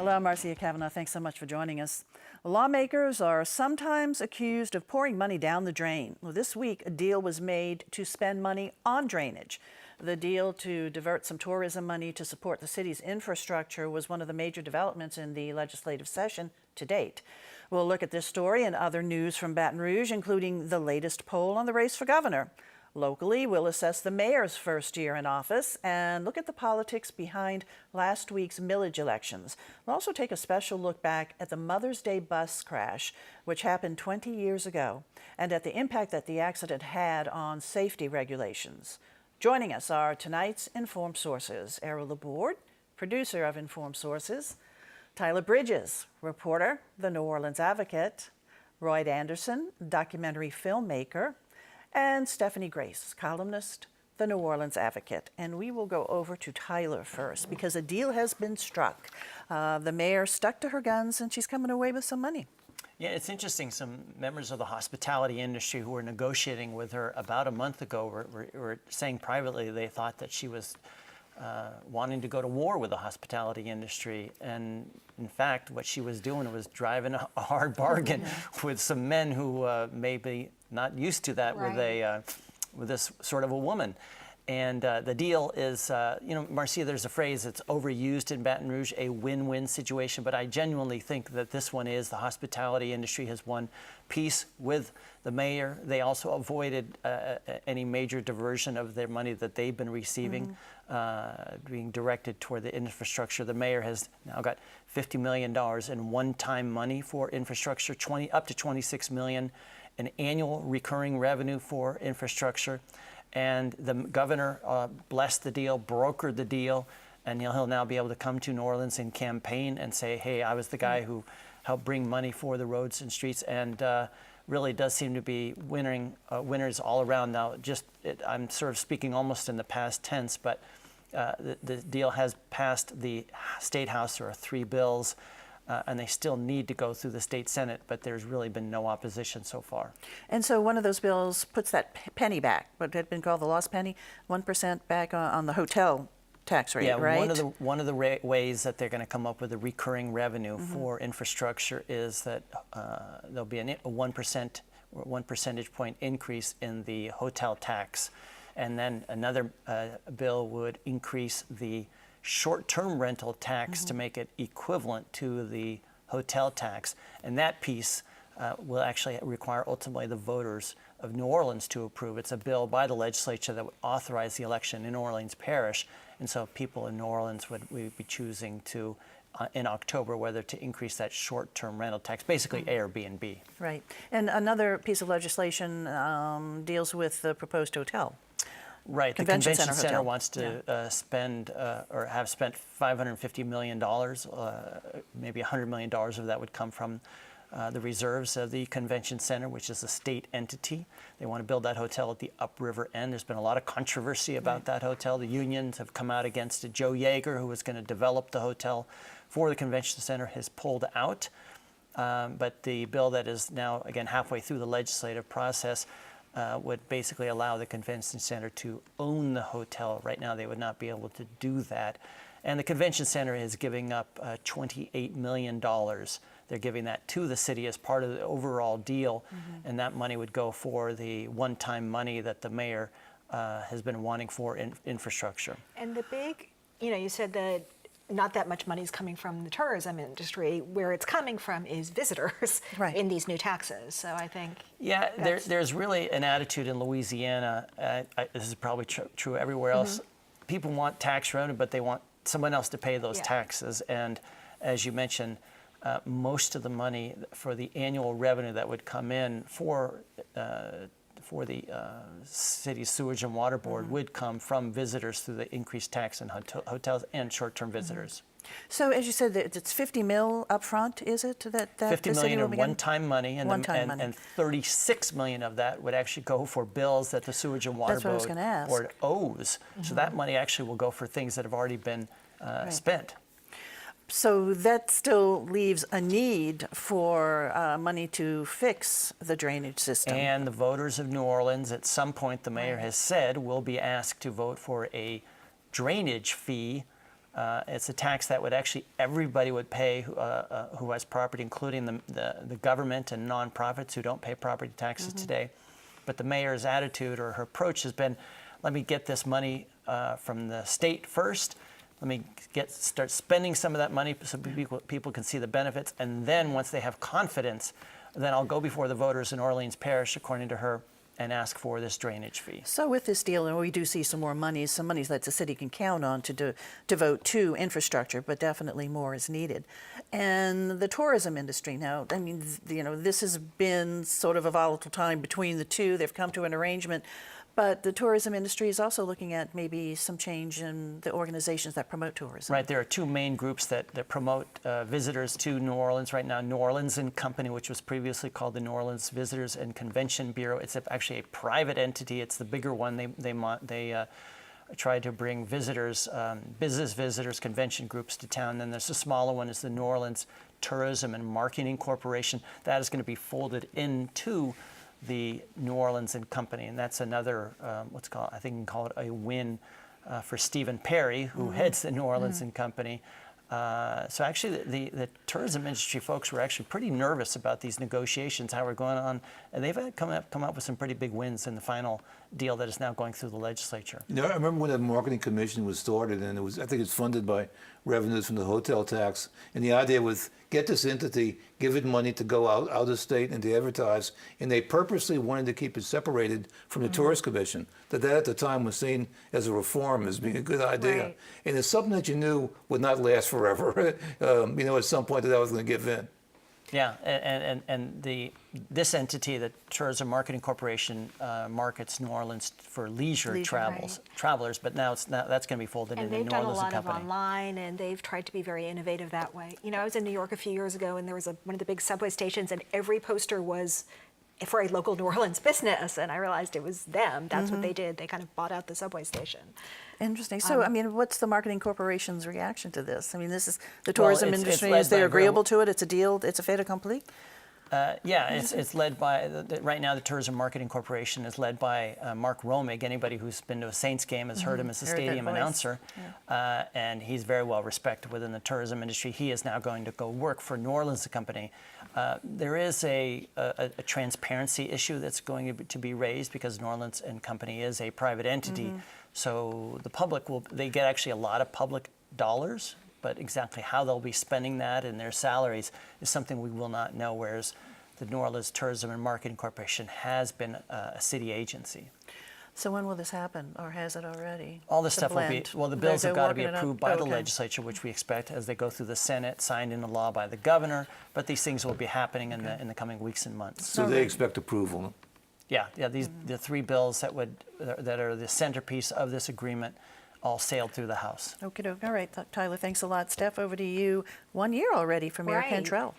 Hello, Marcia Cavanaugh. Thanks so much for joining us. Lawmakers are sometimes accused of pouring money down the drain. Well, this week, a deal was made to spend money on drainage. The deal to divert some tourism money to support the city's infrastructure was one of the major developments in the legislative session to date. We'll look at this story and other news from Baton Rouge, including the latest poll on the race for governor. Locally, we'll assess the mayor's first year in office and look at the politics behind last week's millage elections. We'll also take a special look back at the Mother's Day bus crash, which happened 20 years ago, and at the impact that the accident had on safety regulations. Joining us are tonight's Informed Sources, Errol Laborde, producer of Informed Sources, Tyler Bridges, reporter, The New Orleans Advocate, Roy Anderson, documentary filmmaker, and Stephanie Grace, columnist, The New Orleans Advocate. And we will go over to Tyler first because a deal has been struck. The mayor stuck to her guns and she's coming away with some money. Yeah, it's interesting. Some members of the hospitality industry who were negotiating with her about a month ago were saying privately they thought that she was wanting to go to war with the hospitality industry. And in fact, what she was doing was driving a hard bargain with some men who may be not used to that with this sort of a woman. And the deal is, Marcia, there's a phrase that's overused in Baton Rouge, a win-win situation, but I genuinely think that this one is. The hospitality industry has won peace with the mayor. They also avoided any major diversion of their money that they've been receiving, being directed toward the infrastructure. The mayor has now got $50 million in one-time money for infrastructure, up to $26 million in annual recurring revenue for infrastructure. And the governor blessed the deal, brokered the deal, and he'll now be able to come to New Orleans and campaign and say, hey, I was the guy who helped bring money for the roads and streets, and really does seem to be winners all around. Now, I'm sort of speaking almost in the past tense, but the deal has passed the State House. There are 3 bills. And they still need to go through the state Senate, but there's really been no opposition so far. And so one of those bills puts that penny back, what had been called the lost penny, 1% back on the hotel tax rate, right? Yeah, one of the ways that they're going to come up with a recurring revenue for infrastructure is that there'll be a 1 percentage point increase in the hotel tax. And then another bill would increase the short-term rental tax to make it equivalent to the hotel tax. And that piece will actually require ultimately the voters of New Orleans to approve. It's a bill by the legislature that would authorize the election in New Orleans Parish. And so people in New Orleans would be choosing to, in October, whether to increase that short-term rental tax, basically Airbnb. Right. And another piece of legislation deals with the proposed hotel. Right. The Convention Center wants to spend or have spent $550 million. Maybe $100 million of that would come from the reserves of the Convention Center, which is a state entity. They want to build that hotel at the upriver end. There's been a lot of controversy about that hotel. The unions have come out against it. Joe Yeager, who was going to develop the hotel for the Convention Center, has pulled out. But the bill that is now, again, halfway through the legislative process would basically allow the Convention Center to own the hotel. Right now, they would not be able to do that. And the Convention Center is giving up $28 million. They're giving that to the city as part of the overall deal, and that money would go for the one-time money that the mayor has been wanting for infrastructure. And the big, you said that not that much money is coming from the tourism industry. Where it's coming from is visitors in these new taxes. So I think there's really an attitude in Louisiana. This is probably true everywhere else. People want tax revenue, but they want someone else to pay those taxes. And as you mentioned, most of the money for the annual revenue that would come in for the city's sewage and water board would come from visitors through the increased tax in hotels and short-term visitors. So as you said, it's $50 million up front, is it? That $50 million of one-time money, and $36 million of that would actually go for bills that the sewage and water board owes. So that money actually will go for things that have already been spent. So that still leaves a need for money to fix the drainage system. And the voters of New Orleans, at some point, the mayor has said, will be asked to vote for a drainage fee It's a tax that would actually everybody would pay who has property, including the government and nonprofits who don't pay property taxes today. But the mayor's attitude or her approach has been, let me get this money from the state first. Let me start spending some of that money so people can see the benefits. And then once they have confidence, then I'll go before the voters in Orleans Parish, according to her, and ask for this drainage fee. So with this deal, and we do see some more money, some monies that the city can count on to devote to infrastructure, but definitely more is needed. And the tourism industry now, I mean, this has been sort of a volatile time between the two. They've come to an arrangement. But the tourism industry is also looking at maybe some change in the organizations that promote tourism. Right, there are two main groups that promote visitors to New Orleans right now. New Orleans and Company, which was previously called the New Orleans Visitors and Convention Bureau. It's actually a private entity. It's the bigger one. They try to bring visitors, business visitors, convention groups to town. Then there's a smaller one, is the New Orleans Tourism and Marketing Corporation. That is going to be folded into the New Orleans and Company, and that's another what's called, I think you can call it a win for Stephen Perry, who heads the New Orleans and Company. So actually, the tourism industry folks were actually pretty nervous about these negotiations, how we're going on, and they've come up with some pretty big wins in the final deal that is now going through the legislature. You know, I remember when the marketing commission was started, and I think it's funded by revenues from the hotel tax, and the idea was get this entity, give it money to go out of state and to advertise, and they purposely wanted to keep it separated from the tourist commission. That at the time was seen as a reform, as being a good idea, Right. and it's something that you knew would not last forever. At some point that was going to give in. Yeah, and this entity, the Tourism Marketing Corporation, markets New Orleans for leisure travelers, but now that's going to be folded And into they've New done a Orleans lot and of Company. online, and they've tried to be very innovative that way. You know, I was in New York a few years ago, and there was one of the big subway stations, and every poster was for a local New Orleans business, and I realized it was them. That's what they did. They kind of bought out the subway station. Interesting. So, I mean, what's the marketing corporation's reaction to this? I mean, this is the Well, tourism it's industry. led Is they by agreeable to it? It's a deal. It's a fait accompli. Yeah, it's led by, right now the Tourism Marketing Corporation is led by Mark Romig. Anybody who's been to a Saints game has heard him as a Heard that stadium voice. announcer. And he's very well respected within the tourism industry. He is now going to go work for New Orleans Company. There is a transparency issue that's going to be raised because New Orleans and Company is a private entity. So the public they get actually a lot of public dollars, but exactly how they'll be spending that and their salaries is something we will not know, whereas the New Orleans Tourism and Marketing Corporation has been a city agency. So when will this happen, or has it already? All this The stuff will be, blend. well, the They're- bills have they're got to be working it up? approved by the Okay. legislature, which we expect as they go through the Senate, signed into law by the governor, but these things will be happening in the coming weeks and months. So they expect approval. Yeah, the three bills that are the centerpiece of this agreement all sailed through the House. Okay, all right, Tyler, thanks a lot. Steph, over to you. 1 year already for Mayor Right. Cantrell.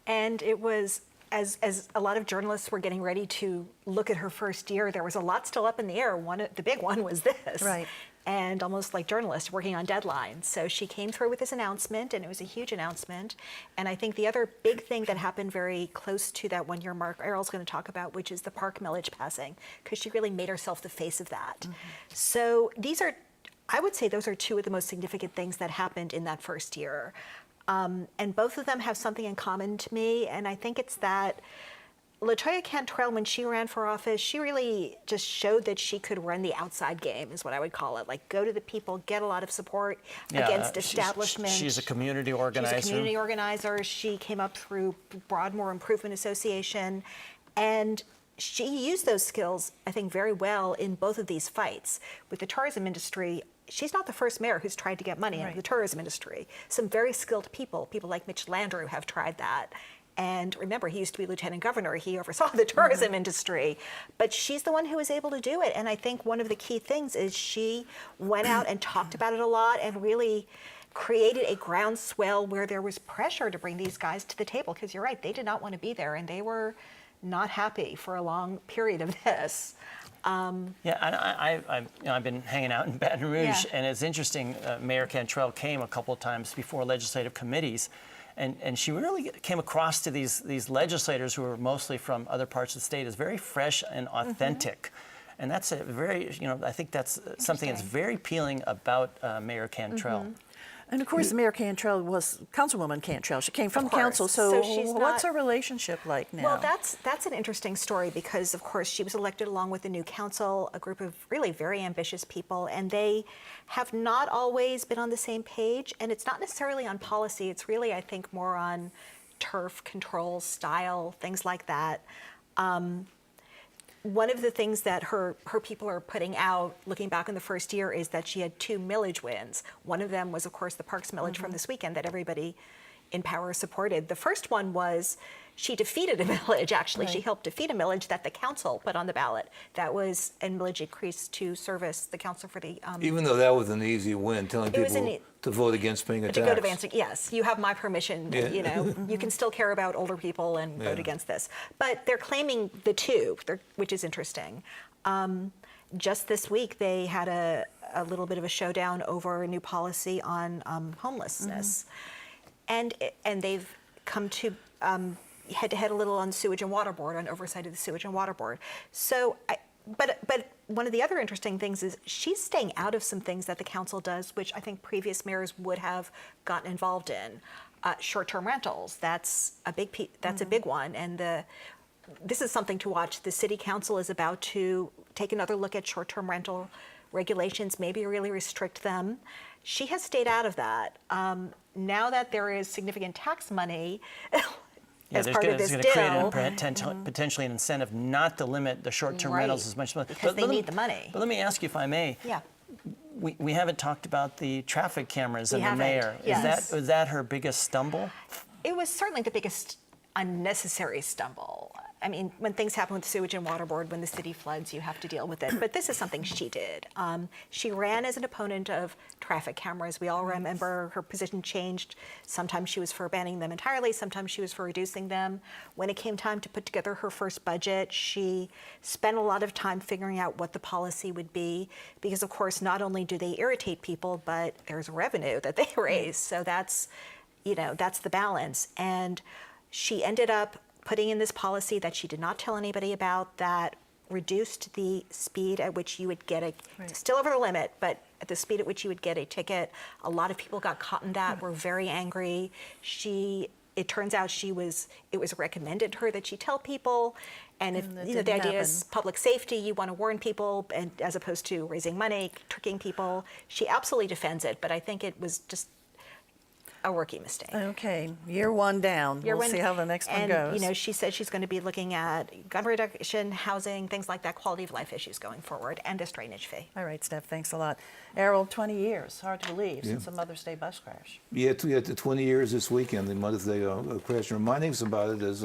And it was, as a lot of journalists were getting ready to look at her first year, there was a lot still up in the air. The big one was this. Right. And almost like journalists working on deadlines. So she came through with this announcement, and it was a huge announcement. And I think the other big thing that happened very close to that 1 year mark, Errol's going to talk about, which is the park millage passing, because she really made herself the face of that. So I would say those are two of the most significant things that happened in that first year. And both of them have something in common to me, and I think it's that LaToya Cantrell, when she ran for office, she really just showed that she could run the outside game, is what I would call it. Like, go to the people, get a lot of support against establishment. She's a community organizer. She's a community organizer. She came up through Broadmoor Improvement Association, and she used those skills, I think, very well in both of these fights. With the tourism industry, she's not the first mayor who's tried to get money out of the tourism industry. Some very skilled people like Mitch Landrieu, have tried that. And remember, he used to be lieutenant governor. He oversaw the tourism industry. But she's the one who was able to do it. And I think one of the key things is she went out and talked about it a lot and really created a groundswell where there was pressure to bring these guys to the table. Because you're right, they did not want to be there, and they were not happy for a long period of this. Yeah, I've been hanging out in Baton Rouge, Yeah. and it's interesting. Mayor Cantrell came a couple of times before legislative committees, and she really came across to these legislators who are mostly from other parts of the state as very fresh and authentic. And that's a very, I think that's something that's very appealing about Mayor Cantrell. And of course, Mayor Cantrell was Councilwoman Cantrell. She came from Of the council. course. So, So she's what's not- her relationship like now? Well, that's an interesting story because, of course, she was elected along with the new council, a group of really very ambitious people, and they have not always been on the same page. And it's not necessarily on policy. It's really, I think, more on turf control, style, things like that. One of the things that her people are putting out, looking back on the first year, is that she had 2 millage wins. One of them was, of course, the Parks millage from this weekend that everybody in power supported. The first one was she defeated a millage, actually. She helped defeat a millage that the council put on the ballot. That was a millage increase to service the council for the... Even though that was an easy win, telling It was people to vote against paying a to tax. go to Vancing, yes, you have my permission. Yeah. You know, you can still care about older people and vote Yeah. against this. But they're claiming the 2, which is interesting. Just this week, they had a little bit of a showdown over a new policy on homelessness, and they've come to head-to-head a little on sewage and water board, on oversight of the sewage and water board. So, but one of the other interesting things is she's staying out of some things that the council does, which I think previous mayors would have gotten involved in. Short-term rentals, that's a big one, and this is something to watch. The city council is about to take another look at short-term rental regulations, maybe really restrict them. She has stayed out of that. Now that there is significant tax money as part of this there's deal, going to create potentially an incentive not to limit the short-term Right. rentals as much. Because they need the money. But let me ask you, if I may. Yeah. We haven't talked about the traffic cameras and We the haven't, mayor. yes. Is that her biggest stumble? It was certainly the biggest unnecessary stumble. I mean, when things happen with sewage and water board, when the city floods, you have to deal with it. But this is something she did. She ran as an opponent of traffic cameras. We all remember her position changed. Sometimes she was for banning them entirely. Sometimes she was for reducing them. When it came time to put together her first budget, she spent a lot of time figuring out what the policy would be. Because, of course, not only do they irritate people, but there's revenue that they raise. So that's the balance. And she ended up putting in this policy that she did not tell anybody about that reduced the speed at which you would get still over the limit, but at the speed at which you would get a ticket. A lot of people got caught in that, were very angry. It turns out it was recommended to her that she tell people. And if the idea is public safety, you want to warn people, and as opposed to raising money, tricking people. She absolutely defends it, but I think it was just a rookie mistake. Okay, year 1 down. We'll see how the next one goes. And, she said she's going to be looking at gun reduction, housing, things like that, quality of life issues going forward, and this drainage fee. All right, Steph, thanks a lot. Errol, 20 years, hard to believe, since a Mother's Day bus crash. Yeah, we had the 20 years this weekend, the Mother's Day crash. And reminding us about it is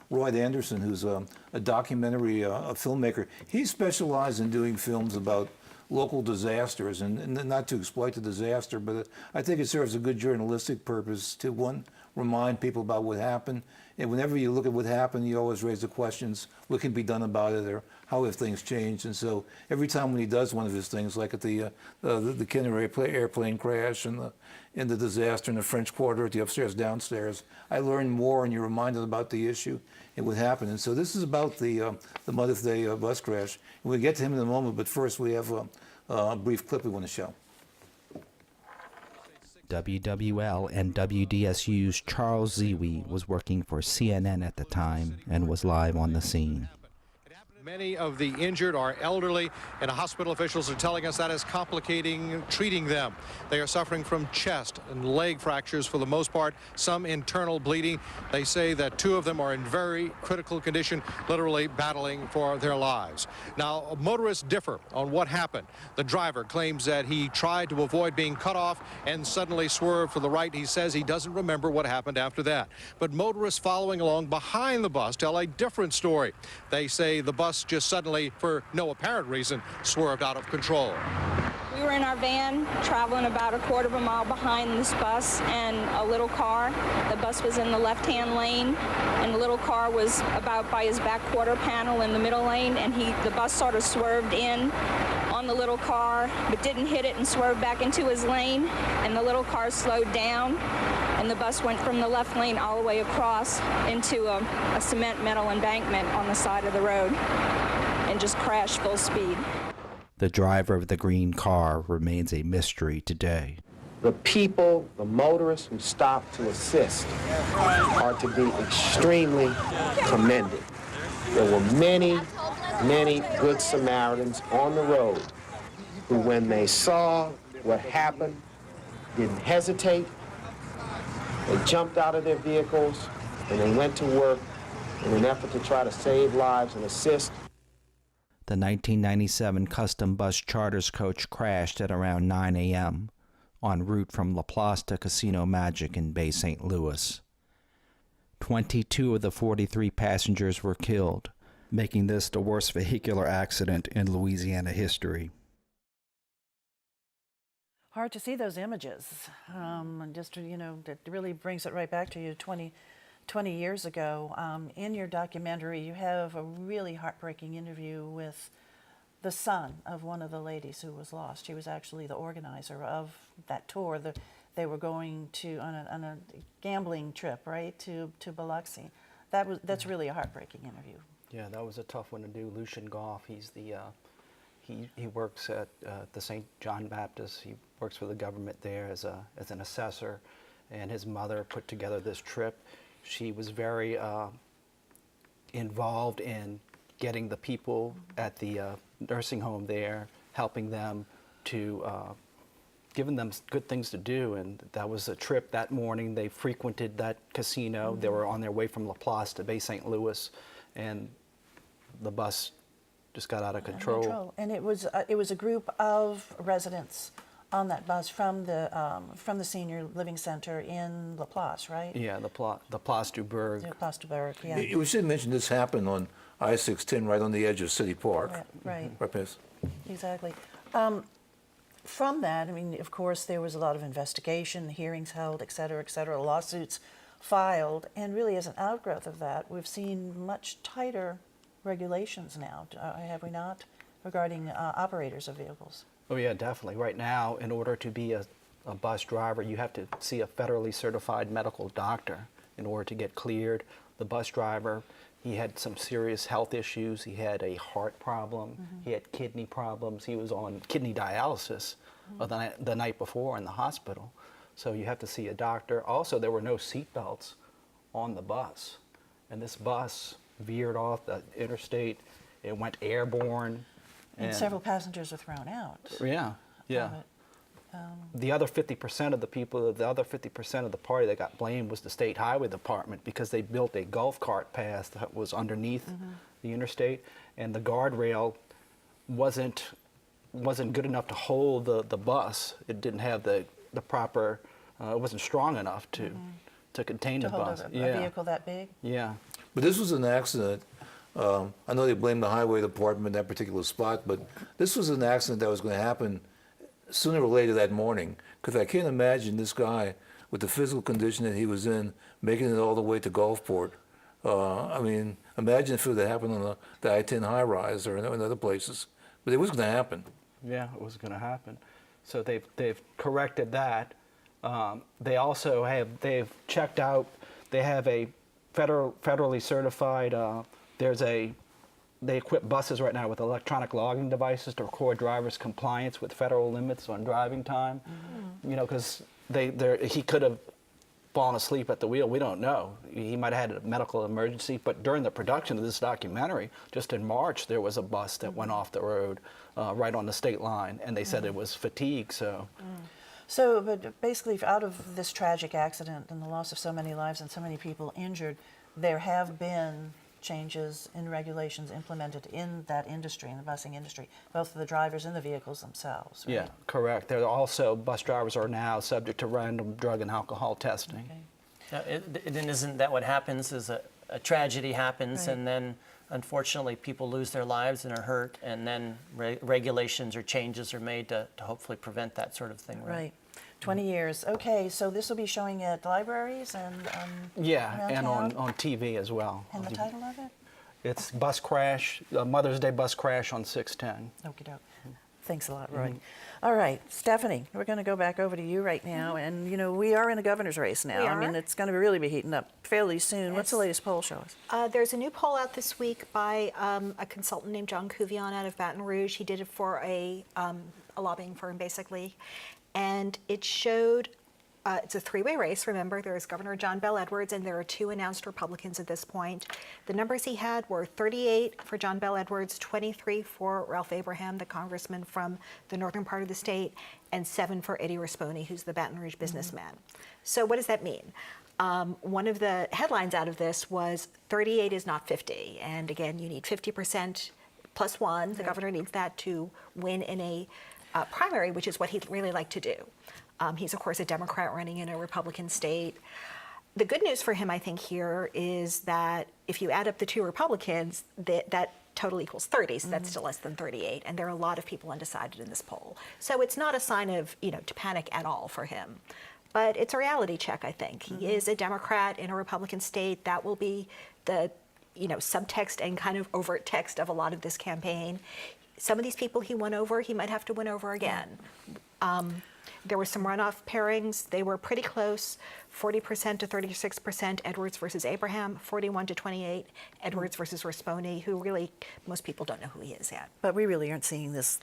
Roy Anderson, who's a documentary filmmaker. He specialized in doing films about local disasters, and not to exploit the disaster, but I think it serves a good journalistic purpose to, one, remind people about what happened. And whenever you look at what happened, you always raise the questions, what can be done about it, or how have things changed? And so every time when he does one of his things, like at the Kenner airplane crash and the disaster in the French Quarter, at the upstairs, downstairs, I learn more, and you're reminded about the issue and what happened. And so this is about the Mother's Day bus crash. And we'll get to him in a moment, but first we have a brief clip we want to show. WWL and WDSU's Charles Zewe was working for CNN at the time and was live on the scene. Many of the injured are elderly, and hospital officials are telling us that is complicating treating them. They are suffering from chest and leg fractures for the most part, some internal bleeding. They say that 2 of them are in very critical condition, literally battling for their lives. Now, motorists differ on what happened. The driver claims that he tried to avoid being cut off and suddenly swerved for the right. He says he doesn't remember what happened after that. But motorists following along behind the bus tell a different story. They say the bus just suddenly, for no apparent reason, swerved out of control. We were in our van traveling about a quarter of a mile behind this bus and a little car. The bus was in the left-hand lane, and the little car was about by his back quarter panel in the middle lane, and the bus sort of swerved in on the little car, but didn't hit it and swerved back into his lane, and the little car slowed down, and the bus went from the left lane all the way across into a cement metal embankment on the side of the road and just crashed full speed. The driver of the green car remains a mystery today. The people, the motorists who stopped to assist are to be extremely commended. There were many, many good Samaritans on the road who, when they saw what happened, didn't hesitate. They jumped out of their vehicles and they went to work in an effort to try to save lives and assist. The 1997 custom bus charters coach crashed at around 9 a.m. en route from La Place to Casino Magic in Bay St. Louis. 22 of the 43 passengers were killed, making this the worst vehicular accident in Louisiana history. Hard to see those images. And just, it really brings it right back to you 20 years ago. In your documentary, you have a really heartbreaking interview with the son of one of the ladies who was lost. She was actually the organizer of that tour. They were going to on a gambling trip, right, to Biloxi. That's really a heartbreaking interview. Yeah, that was a tough one to do. Lucian Goff, he's the he works at the St. John Baptist. He works for the government there as an assessor, and his mother put together this trip. She was very involved in getting the people at the nursing home there, helping them to, giving them good things to do. And that was a trip that morning. They frequented that casino. Mm-hmm. They were on their way from La Place to Bay St. Louis, and the bus just got out of control. And it was a group of residents on that bus from the senior living center in La Place, right? Yeah, the Place du Bourg. The Place du Bourg, yeah. We should mention this happened on I-610 right on the edge of City Park. Right. Right, Miss? Exactly. From that, I mean, of course, there was a lot of investigation, hearings held, et cetera, lawsuits filed, and really as an outgrowth of that, we've seen much tighter regulations now, have we not, regarding operators of vehicles? Oh yeah, definitely. Right now, in order to be a bus driver, you have to see a federally certified medical doctor in order to get cleared. The bus driver, he had some serious health issues. He had a heart problem. Mm-hmm. He had kidney problems. He was on kidney dialysis the night before in the hospital. So you have to see a doctor. Also, there were no seat belts on the bus. And this bus veered off the interstate. It went airborne. And several passengers were thrown out. Yeah. The other 50% of the people, the other 50% of the party that got blamed was the State Highway Department, because they built a golf cart path that was underneath the interstate, and the guardrail wasn't good enough to hold the bus. It didn't have the proper, it wasn't strong enough to contain the bus. To hold a vehicle that big? Yeah. But this was an accident. I know they blame the highway department in that particular spot, but this was an accident that was going to happen sooner or later that morning, because I can't imagine this guy with the physical condition that he was in making it all the way to Gulfport. I mean, imagine if it would have happened on the I-10 high-rise or in other places. But it was going to happen. Yeah, it was going to happen. So they've corrected that. They also they've checked out. They have a federally certified. They equip buses right now with electronic logging devices to record drivers' compliance with federal limits on driving time. Mm-hmm. You know, because he could have fallen asleep at the wheel. We don't know. He might have had a medical emergency. But during the production of this documentary, just in March, there was a bus that went off the road right on the state line, and they said it was fatigue. So. So, but basically, out of this tragic accident and the loss of so many lives and so many people injured, there have been changes in regulations implemented in that industry, in the busing industry, both for the drivers and the vehicles themselves, right? Yeah, correct. There are also, bus drivers are now subject to random drug and alcohol testing. Okay. And isn't that what happens, is a tragedy happens, Right. and then unfortunately people lose their lives and are hurt, and then regulations or changes are made to hopefully prevent that sort of thing, right? Right. 20 years. Okay, so this will be showing at libraries and Yeah, and around on TV as well. And the title of it? It's Bus Crash, Mother's Day Bus Crash on 610. Okie doke. Thanks a lot, Roy. All right, Stephanie, we're going to go back over to you right now. And, you know, we are in a governor's race now. We I mean, are. it's going to really be heating up fairly soon. What's the Yes. latest poll show us? There's a new poll out this week by a consultant named John Cuvion out of Baton Rouge. He did it for a lobbying firm, basically. and it showed it's a three-way race. Remember, there's Governor John Bel Edwards, and there are two announced Republicans at this point. The numbers he had were 38 for John Bel Edwards, 23 for Ralph Abraham, the congressman from the northern part of the state, and 7 for Eddie Risponi, who's the Baton Rouge businessman. So what does that mean? One of the headlines out of this was 38 is not 50. And again, you need 50% plus 1. The governor needs that to win in a primary, which is what he'd really like to do. He's, of course, a Democrat running in a Republican state. The good news for him, I think, here is that if you add up the two Republicans, that total equals 30, so that's still less than 38. And there are a lot of people undecided in this poll. So it's not a sign of, to panic at all for him. But it's a reality check, I think. He is a Democrat in a Republican state. That will be the, subtext and kind of overt text of a lot of this campaign. Some of these people he won over, he might have to win over again. There were some runoff pairings. They were pretty close, 40% to 36%, Edwards versus Abraham, 41 to 28, Edwards versus Risponi, who really, most people don't know who he is yet. But we really aren't seeing this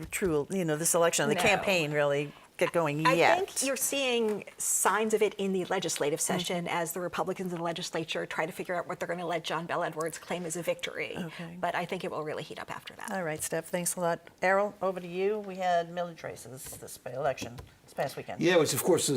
true, this election, the No. campaign really get going yet. I think you're seeing signs of it in the legislative session as the Republicans in the legislature try to figure out what they're going to let John Bel Edwards claim as a victory. Okay. But I think it will really heat up after that. All right, Steph, thanks a lot. Errol, over to you. We had millage races this election, this past weekend. Yeah, which of course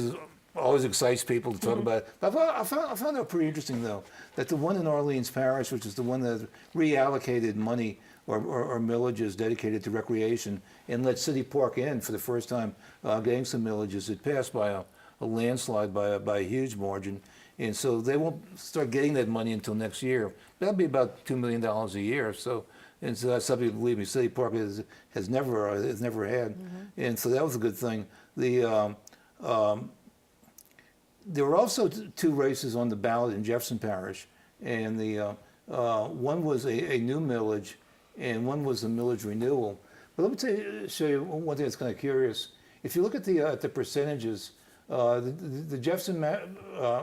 always excites people to talk about. I found it pretty interesting, though, that the one in Orleans Parish, which is the one that reallocated money or millages dedicated to recreation and let City Park in for the first time getting some millages, it passed by a landslide by a huge margin. And so they won't start getting that money until next year. That'll be about $2 million a year. So that's something, believe me, City Park has never had. And so that was a good thing. There were also two races on the ballot in Jefferson Parish, and one was a new millage, and one was a millage renewal. But let me show you one thing that's kind of curious. If you look at the percentages, the Jefferson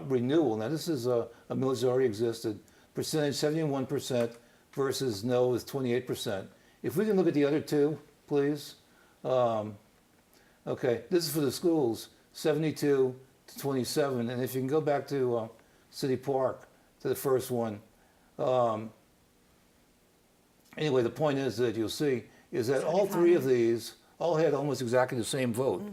renewal, now this is a millage that already existed, percentage 71% versus no is 28%. If we can look at the other two, please. Okay, this is for the schools, 72 to 27. And if you can go back to City Park, to the first one. Anyway, the point is that you'll see is that all three of these all had almost exactly the same vote.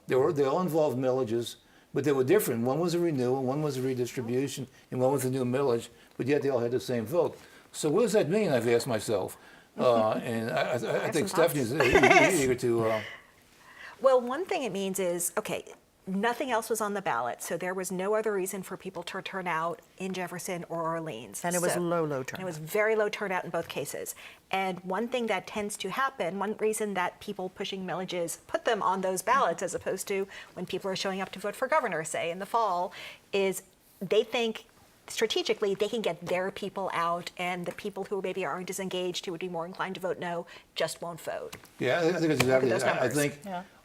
They all involved millages, but they were different. One was a renewal, one was a redistribution, and one was a new millage, but yet they all had the same vote. So what does that mean, I've asked myself. And I think Stephanie's eager to... Well, one thing it means is, okay, nothing else was on the ballot, so there was no other reason for people to turn out in Jefferson or Orleans. And it was low And turnout. it was very low turnout in both cases. And one thing that tends to happen, one reason that people pushing millages put them on those ballots as opposed to when people are showing up to vote for governor, say, in the fall, is they think strategically they can get their people out, and the people who maybe aren't as engaged, who would be more inclined to vote no, just won't vote. Yeah, I think that's exactly those it. I numbers. think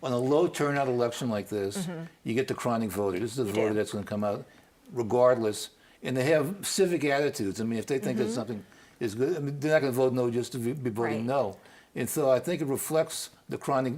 on a low turnout election like this, you get the chronic voter. This is the voter that's going to come out regardless, and they have civic attitudes. I mean, if they think that something is good, I mean, they're not going to vote no just to be voting Right. no. And so I think it reflects the chronic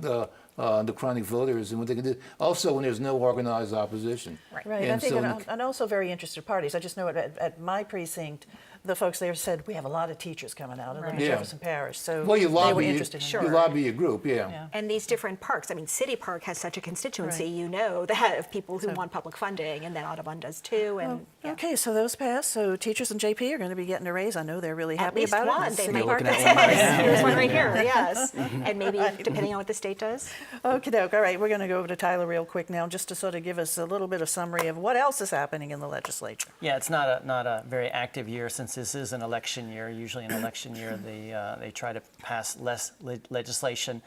voters and what they can do. Also, when there's no organized opposition. Right, And I think, so- and also very interested parties. I just know at my precinct, the folks there said, we have a lot of teachers coming out in Yeah. Jefferson Parish, so Well, you they were lobby, interested in you it. lobby your group, yeah. Yeah. And these different parks, I mean, City Park has such a constituency, Right. you know, that of people who want public funding, and then Audubon does too. And yeah. Okay, so those passed. So teachers and JP are going to be getting a raise. I know they're really At happy least about one, it. they City might Park looking at does. one right Yes, here's one right here, yes. And maybe depending on what the state does. Okie doke. All right, we're going to go over to Tyler real quick now, just to sort of give us a little bit of summary of what else is happening in the legislature. Yeah, it's not a very active year since this is an election year. Usually an election year, they try to pass less legislation.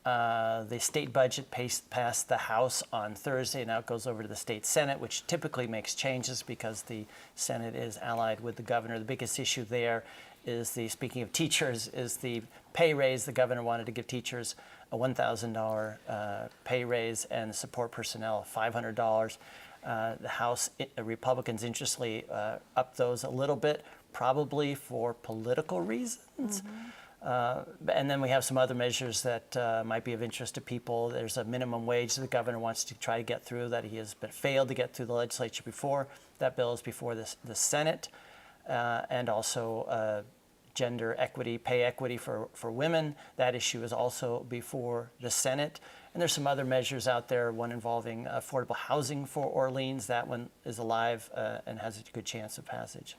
The state budget passed the House on Thursday. Now it goes over to the state Senate, which typically makes changes because the Senate is allied with the governor. The biggest issue there is speaking of teachers, is the pay raise. The governor wanted to give teachers a $1,000 pay raise and support personnel $500. The House Republicans interestingly upped those a little bit, probably for political reasons. And then we have some other measures that might be of interest to people. There's a minimum wage that the governor wants to try to get through that he has failed to get through the legislature before. That bill is before the Senate. And also gender equity, pay equity for women. That issue is also before the Senate. And there's some other measures out there, one involving affordable housing for Orleans. That one is alive and has a good chance of passage.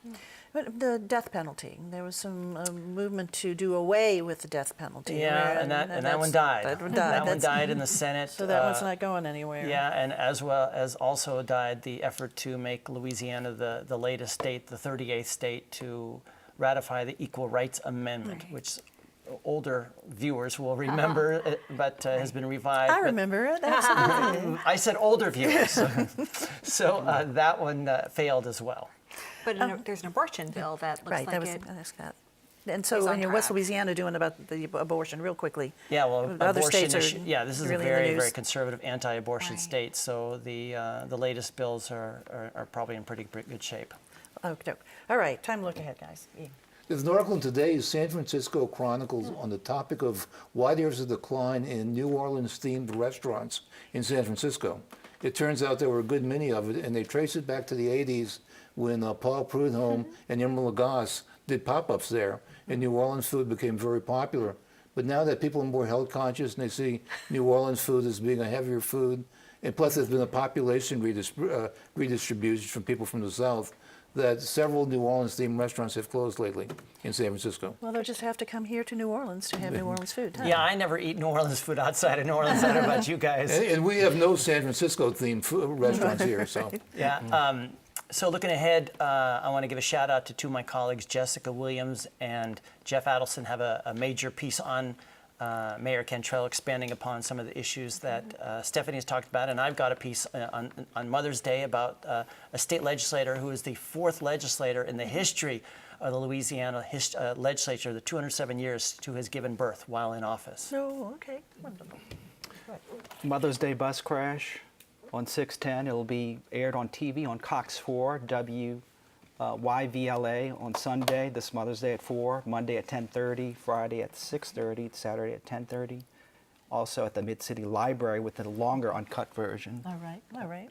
But the death penalty, there was some movement to do away with the death penalty. Yeah, and that one died. That one died. That one died in the Senate. So that one's not going anywhere. Yeah, and as well as also died the effort to make Louisiana the latest state, the 38th state, to ratify the Equal Rights Amendment, which older viewers will remember, but has been revived. I remember it. Absolutely. I said older viewers. So that one failed as well. But there's an abortion bill that looks Right, like that was it. that. And so, is on what's track. Louisiana doing about the abortion, real quickly? Yeah, well, Other abortion states are yeah, this is a really in the very, news. very conservative anti-abortion Right. state. So the latest bills are probably in pretty good shape. Okay. All right, time to look ahead, guys. There's an article in today's San Francisco Chronicles on the topic of why there's a decline in New Orleans-themed restaurants in San Francisco. It turns out there were a good many of it, and they trace it back to the 80s when Paul Prudhomme and Irma Lagasse did pop-ups there, and New Orleans food became very popular. But now that people are more health conscious and they see New Orleans food as being a heavier food, and plus there's been a population redistribution from people from the South, that several New Orleans-themed restaurants have closed lately in San Francisco. Well, they'll just have to come here to New Orleans to have New Orleans food. Huh? Yeah, I never eat New Orleans food outside of New Orleans. I don't know about you guys. And we have no San Francisco-themed restaurants here, so. Yeah. So looking ahead, I want to give a shout out to two of my colleagues, Jessica Williams and Jeff Adelson, have a major piece on Mayor Cantrell, expanding upon some of the issues that Stephanie has talked about. And I've got a piece on Mother's Day about a state legislator who is the fourth legislator in the history of the Louisiana legislature, the 207 years, who has given birth while in office. Oh, okay. Wonderful. Mother's Day bus crash on 610. It'll be aired on TV on Cox 4, WYVLA on Sunday, this Mother's Day at 4, Monday at 10:30, Friday at 6:30, Saturday at 10:30. Also at the Mid-City Library with a longer uncut version. All right. All right.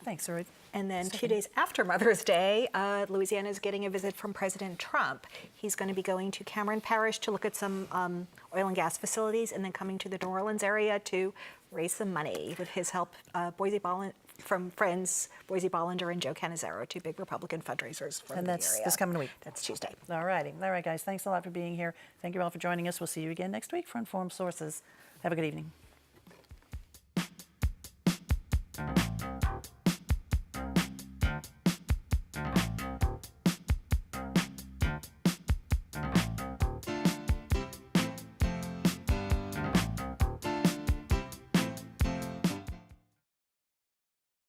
Thanks, Roy. And then 2 days after Mother's Day, Louisiana is getting a visit from President Trump. He's going to be going to Cameron Parish to look at some oil and gas facilities, and then coming to the New Orleans area to raise some money with his help. From friends Boise Bollender and Joe Cannizzaro, two big Republican fundraisers for And the that's area. this coming week. That's Tuesday. All righty. All right, guys. Thanks a lot for being here. Thank you all for joining us. We'll see you again next week for Informed Sources. Have a good evening.